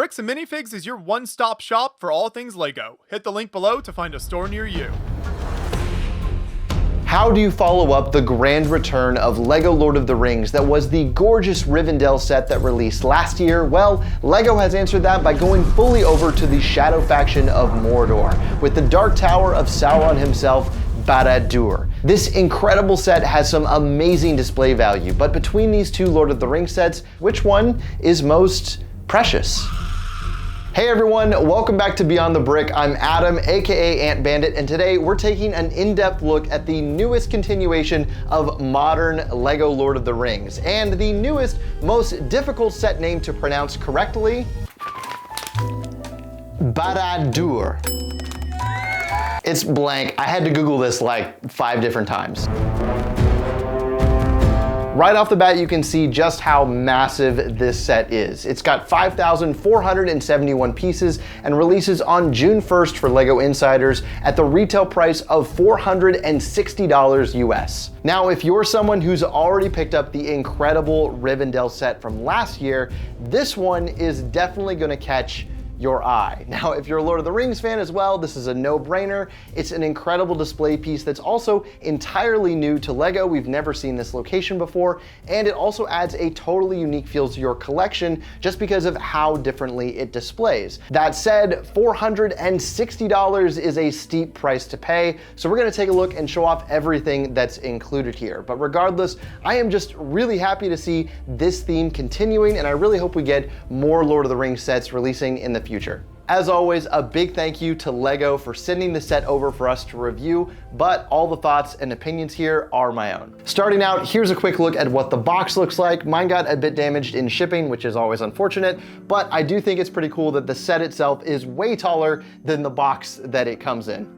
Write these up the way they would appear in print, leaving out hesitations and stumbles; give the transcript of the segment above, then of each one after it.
Bricks and Minifigs is your one-stop shop for all things LEGO. Hit the link below to find a store near you. How do you follow up the grand return of LEGO Lord of the Rings that was the gorgeous Rivendell set that released last year? Well, LEGO has answered that by going fully over to the Shadow faction of Mordor, with the Dark Tower of Sauron himself, Barad-dûr. This incredible set has some amazing display value, but between these two Lord of the Rings sets, which one is most precious? Hey everyone, welcome back to Beyond the Brick. I'm Adam, aka Ant Bandit, and today we're taking an in-depth look at the newest continuation of modern LEGO Lord of the Rings, and the newest, most difficult set name to pronounce correctly, Barad-dûr. It's blank. I had to Google this like 5 different times. Right off the bat, you can see just how massive this set is. It's got 5,471 pieces and releases on June 1st for LEGO Insiders at the retail price of $460 US. Now, if you're someone who's already picked up the incredible Rivendell set from last year, this one is definitely gonna catch your eye. Now, if you're a Lord of the Rings fan as well, this is a no-brainer. It's an incredible display piece that's also entirely new to LEGO. We've never seen this location before, and it also adds a totally unique feel to your collection just because of how differently it displays. That said, $460 is a steep price to pay, so we're gonna take a look and show off everything that's included here. But regardless, I am just really happy to see this theme continuing, and I really hope we get more Lord of the Rings sets releasing in the future. As always, a big thank you to LEGO for sending the set over for us to review, but all the thoughts and opinions here are my own. Starting out, here's a quick look at what the box looks like. Mine got a bit damaged in shipping, which is always unfortunate, but I do think it's pretty cool that the set itself is way taller than the box that it comes in.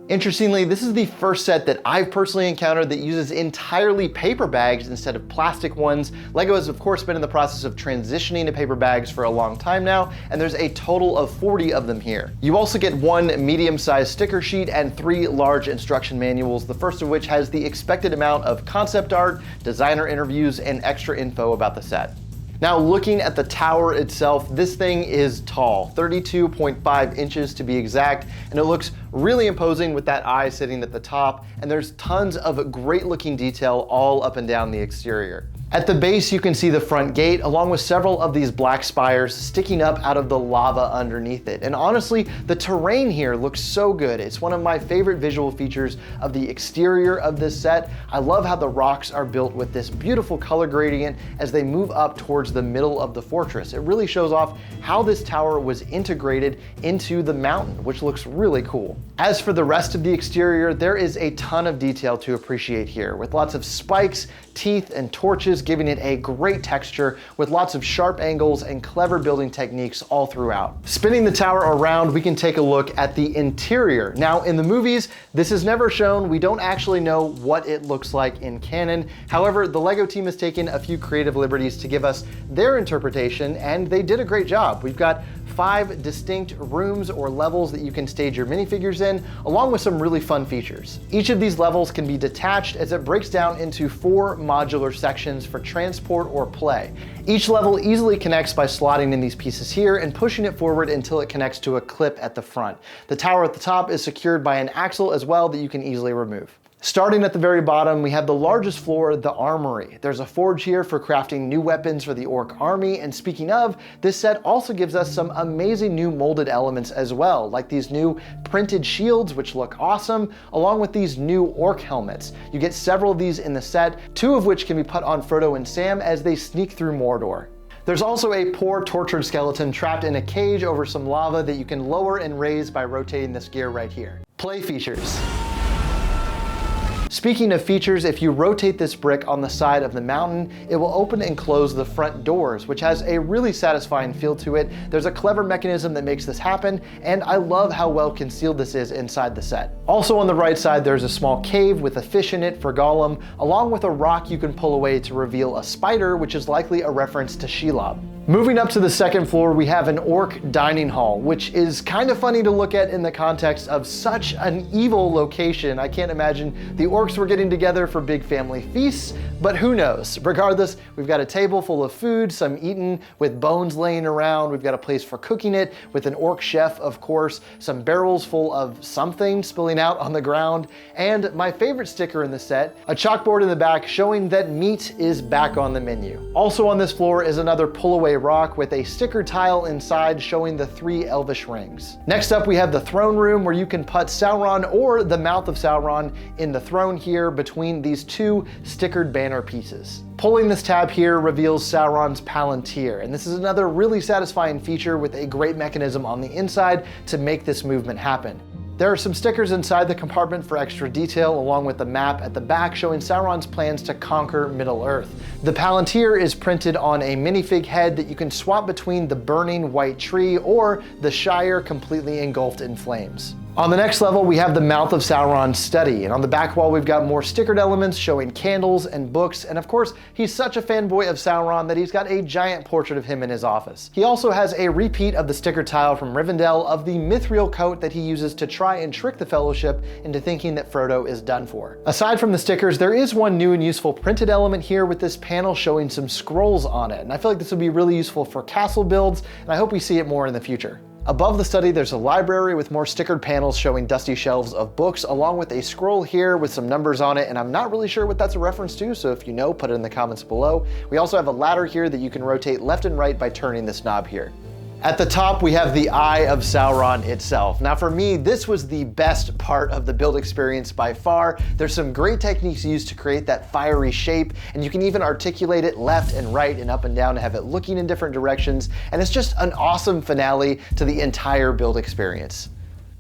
Interestingly, this is the first set that I've personally encountered that uses entirely paper bags instead of plastic ones. LEGO has of course been in the process of transitioning to paper bags for a long time now, and there's a total of 40 of them here. You also get one medium-sized sticker sheet and 3 large instruction manuals, the first of which has the expected amount of concept art, designer interviews, and extra info about the set. Now, looking at the tower itself, this thing is tall, 32.5 inches to be exact, and it looks really imposing with that eye sitting at the top, and there's tons of great looking detail all up and down the exterior. At the base, you can see the front gate, along with several of these black spires sticking up out of the lava underneath it. And honestly, the terrain here looks so good. It's one of my favorite visual features of the exterior of this set. I love how the rocks are built with this beautiful color gradient as they move up towards the middle of the fortress. It really shows off how this tower was integrated into the mountain, which looks really cool. As for the rest of the exterior, there is a ton of detail to appreciate here, with lots of spikes, teeth, and torches, giving it a great texture with lots of sharp angles and clever building techniques all throughout. Spinning the tower around, we can take a look at the interior. Now, in the movies, this is never shown. We don't actually know what it looks like in canon. However, the LEGO team has taken a few creative liberties to give us their interpretation, and they did a great job. We've got 5 distinct rooms or levels that you can stage your minifigures in, along with some really fun features. Each of these levels can be detached as it breaks down into 4 modular sections for transport or play. Each level easily connects by slotting in these pieces here and pushing it forward until it connects to a clip at the front. The tower at the top is secured by an axle as well that you can easily remove. Starting at the very bottom, we have the largest floor, the armory. There's a forge here for crafting new weapons for the orc army, and speaking of, this set also gives us some amazing new molded elements as well, like these new printed shields, which look awesome, along with these new orc helmets. You get several of these in the set, 2 of which can be put on Frodo and Sam as they sneak through Mordor. There's also a poor tortured skeleton trapped in a cage over some lava that you can lower and raise by rotating this gear right here. Play features. Speaking of features, if you rotate this brick on the side of the mountain, it will open and close the front doors, which has a really satisfying feel to it. There's a clever mechanism that makes this happen, and I love how well concealed this is inside the set. Also on the right side, there's a small cave with a fish in it for Gollum, along with a rock you can pull away to reveal a spider, which is likely a reference to Shelob. Moving up to the second floor, we have an orc dining hall, which is kind of funny to look at in the context of such an evil location. I can't imagine the orcs orcs were getting together for big family feasts, but who knows? Regardless, we've got a table full of food, some eaten with bones laying around. We've got a place for cooking it with an orc chef, of course, some barrels full of something spilling out on the ground, and my favorite sticker in the set, a chalkboard in the back showing that meat is back on the menu. Also on this floor is another pull-away rock with a sticker tile inside showing the 3 elvish rings. Next up, we have the throne room where you can put Sauron or the mouth of Sauron in the throne here between these 2 stickered banner pieces. Pulling this tab here reveals Sauron's Palantir, and this is another really satisfying feature with a great mechanism on the inside to make this movement happen. There are some stickers inside the compartment for extra detail, along with the map at the back showing Sauron's plans to conquer Middle-earth. The Palantir is printed on a minifig head that you can swap between the burning white tree or the Shire completely engulfed in flames. On the next level, we have the Mouth of Sauron's study, and on the back wall we've got more stickered elements showing candles and books, and of course, he's such a fanboy of Sauron that he's got a giant portrait of him in his office. He also has a repeat of the sticker tile from Rivendell of the mithril coat that he uses to try and trick the Fellowship into thinking that Frodo is done for. Aside from the stickers, there is one new and useful printed element here with this panel showing some scrolls on it, and I feel like this will be really useful for castle builds, and I hope we see it more in the future. Above the study, there's a library with more stickered panels showing dusty shelves of books, along with a scroll here with some numbers on it, and I'm not really sure what that's a reference to, so if you know, put it in the comments below. We also have a ladder here that you can rotate left and right by turning this knob here. At the top, we have the Eye of Sauron itself. Now for me, this was the best part of the build experience by far. There's some great techniques used to create that fiery shape, and you can even articulate it left and right and up and down to have it looking in different directions, and it's just an awesome finale to the entire build experience.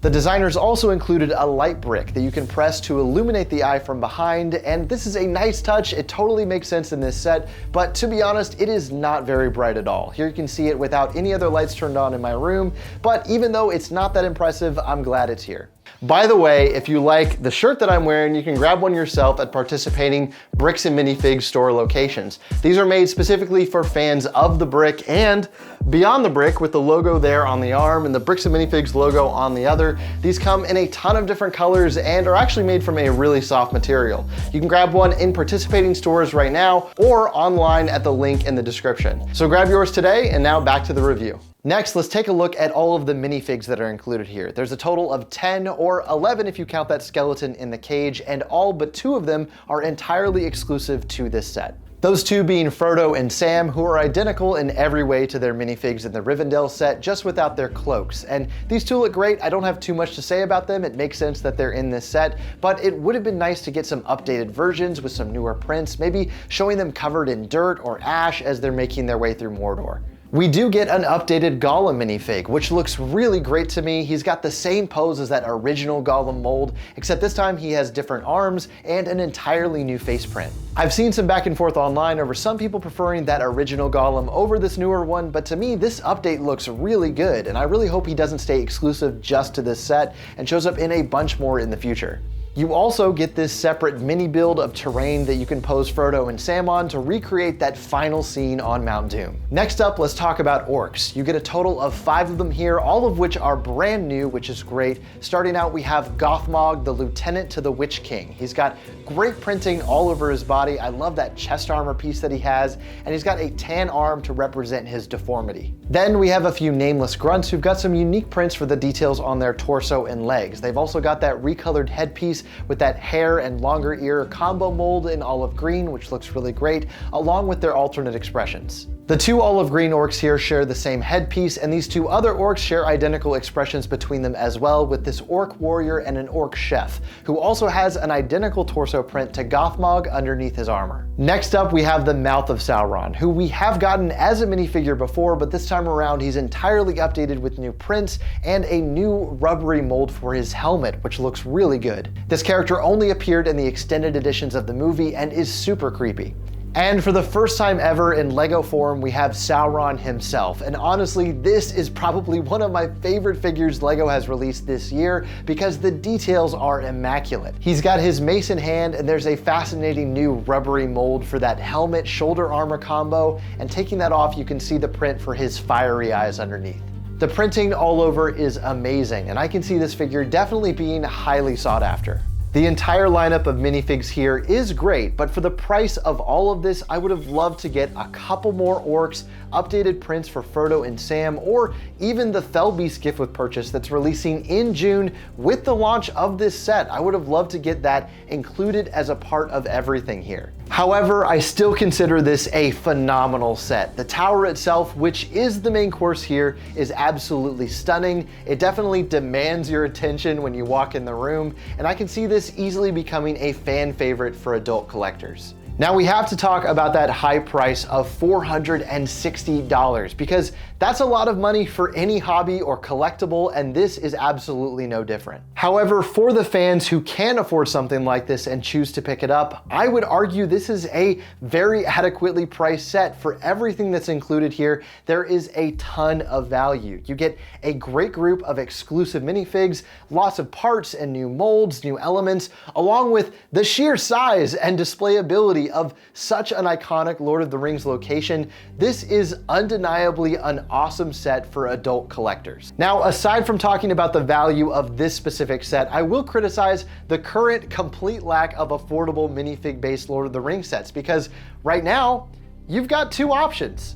The designers also included a light brick that you can press to illuminate the eye from behind, and this is a nice touch. It totally makes sense in this set, but to be honest, it is not very bright at all. Here you can see it without any other lights turned on in my room, but even though it's not that impressive, I'm glad it's here. By the way, if you like the shirt that I'm wearing, you can grab one yourself at participating Bricks and Minifigs store locations. These are made specifically for fans of the brick and beyond the brick, with the logo there on the arm and the Bricks and Minifigs logo on the other. These come in a ton of different colors and are actually made from a really soft material. You can grab one in participating stores right now or online at the link in the description. So grab yours today, and now back to the review. Next, let's take a look at all of the minifigs that are included here. There's a total of 10 or 11 if you count that skeleton in the cage, and all but 2 of them are entirely exclusive to this set. Those 2 being Frodo and Sam, who are identical in every way to their minifigs in the Rivendell set, just without their cloaks. And these 2 look great. I don't have too much to say about them. It makes sense that they're in this set, but it would have been nice to get some updated versions with some newer prints, maybe showing them covered in dirt or ash as they're making their way through Mordor. We do get an updated Gollum minifig, which looks really great to me. He's got the same pose as that original Gollum mold, except this time he has different arms and an entirely new face print. I've seen some back and forth online over some people preferring that original Gollum over this newer one, but to me this update looks really good, and I really hope he doesn't stay exclusive just to this set and shows up in a bunch more in the future. You also get this separate mini build of terrain that you can pose Frodo and Sam on to recreate that final scene on Mount Doom. Next up, let's talk about orcs. You get a total of 5 of them here, all of which are brand new, which is great. Starting out, we have Gothmog, the lieutenant to the Witch King. He's got great printing all over his body. I love that chest armor piece that he has, and he's got a tan arm to represent his deformity. Then we have a few nameless grunts who've got some unique prints for the details on their torso and legs. They've also got that recolored headpiece with that hair and longer ear combo mold in olive green, which looks really great, along with their alternate expressions. The 2 olive green orcs here share the same headpiece, and these 2 other orcs share identical expressions between them as well, with this orc warrior and an orc chef, who also has an identical torso print to Gothmog underneath his armor. Next up, we have the Mouth of Sauron, who we have gotten as a minifigure before, but this time around he's entirely updated with new prints and a new rubbery mold for his helmet, which looks really good. This character only appeared in the extended editions of the movie and is super creepy. And for the first time ever in LEGO form, we have Sauron himself. And honestly, this is probably one of my favorite figures LEGO has released this year because the details are immaculate. He's got his mace in hand, and there's a fascinating new rubbery mold for that helmet shoulder armor combo. And taking that off, you can see the print for his fiery eyes underneath. The printing all over is amazing, and I can see this figure definitely being highly sought after. The entire lineup of minifigs here is great, but for the price of all of this, I would have loved to get a couple more orcs, updated prints for Frodo and Sam, or even the Fellbeast gift with purchase that's releasing in June with the launch of this set. I would have loved to get that included as a part of everything here. However, I still consider this a phenomenal set. The tower itself, which is the main course here, is absolutely stunning. It definitely demands your attention when you walk in the room, and I can see this easily becoming a fan favorite for adult collectors. Now we have to talk about that high price of $460 because that's a lot of money for any hobby or collectible, and this is absolutely no different. However, for the fans who can afford something like this and choose to pick it up, I would argue this is a very adequately priced set. For everything that's included here, there is a ton of value. You get a great group of exclusive minifigs, lots of parts and new molds, new elements, along with the sheer size and displayability of such an iconic Lord of the Rings location. This is undeniably an awesome set for adult collectors. Now, aside from talking about the value of this specific set, I will criticize the current complete lack of affordable minifig-based Lord of the Rings sets, because right now, you've got two options: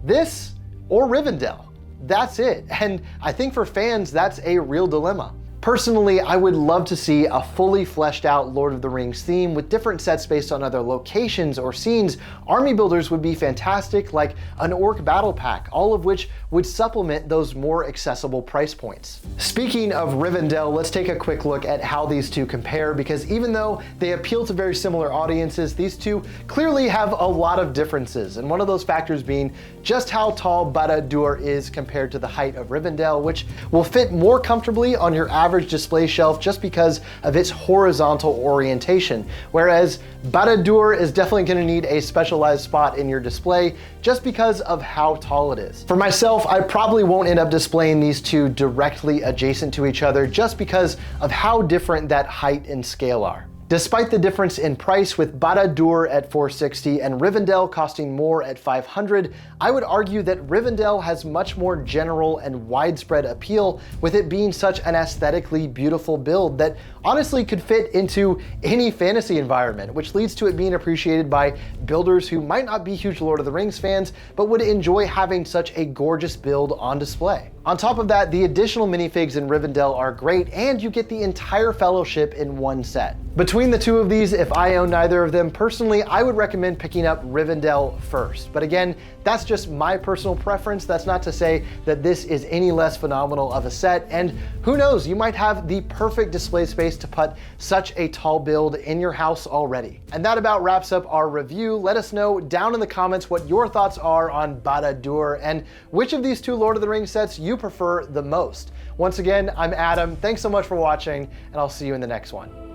this or Rivendell. That's it. And I think for fans, that's a real dilemma. Personally, I would love to see a fully fleshed out Lord of the Rings theme with different sets based on other locations or scenes. Army builders would be fantastic, like an orc battle pack, all of which would supplement those more accessible price points. Speaking of Rivendell, let's take a quick look at how these two compare, because even though they appeal to very similar audiences, these two clearly have a lot of differences, and one of those factors being just how tall Barad-dûr is compared to the height of Rivendell, which will fit more comfortably on your average display shelf just because of its horizontal orientation, whereas Barad-dûr is definitely going to need a specialized spot in your display just because of how tall it is. For myself, I probably won't end up displaying these two directly adjacent to each other just because of how different that height and scale are. Despite the difference in price, with Barad-dûr at $460 and Rivendell costing more at $500, I would argue that Rivendell has much more general and widespread appeal, with it being such an aesthetically beautiful build that honestly could fit into any fantasy environment, which leads to it being appreciated by builders who might not be huge Lord of the Rings fans, but would enjoy having such a gorgeous build on display. On top of that, the additional minifigs in Rivendell are great, and you get the entire fellowship in one set. Between the two of these, if I own neither of them, personally, I would recommend picking up Rivendell first. But again, that's just my personal preference. That's not to say that this is any less phenomenal of a set, and who knows, you might have the perfect display space to put such a tall build in your house already. And that about wraps up our review. Let us know down in the comments what your thoughts are on Barad-dûr and which of these two Lord of the Rings sets you prefer the most. Once again, I'm Adam. Thanks so much for watching, and I'll see you in the next one.